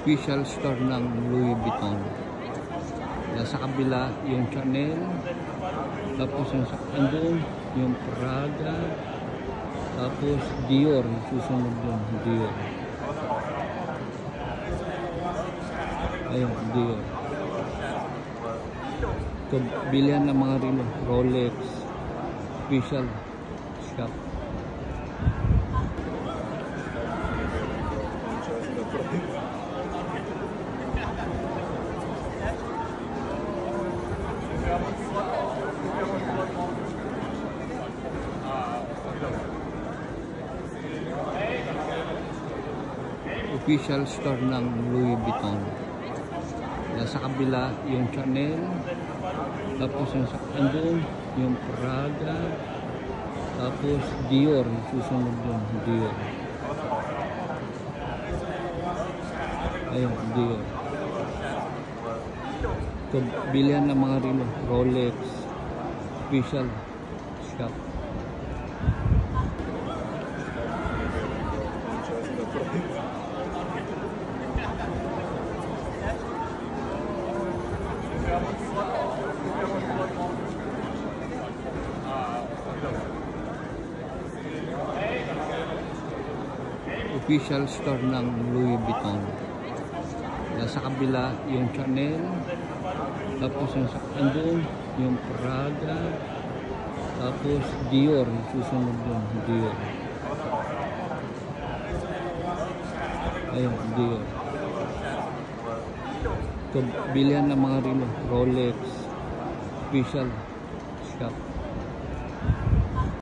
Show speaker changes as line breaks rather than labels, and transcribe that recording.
Official store ng Louis Vuitton. Nasa kabila yung Chanel, tapos yung andun yung Prada, tapos Dior, susunod yung Dior. Ayun, Dior. Ito, bilihan ng mga relo, Rolex, official shop. Official store ng Louis Vuitton. Nasa kabila yung Chanel, tapos yung andun yung Prada, tapos Dior, susunod yung Dior. Ayun, Dior. Ito, bilihan ng mga relo, Rolex, official shop. Official store ng Louis Vuitton. Nasa kabila yung Chanel, tapos yung andun yung Prada, tapos Dior, susunod yung Dior. Ayun, Dior. Ito, bilihan ng mga relo, Rolex, official shop.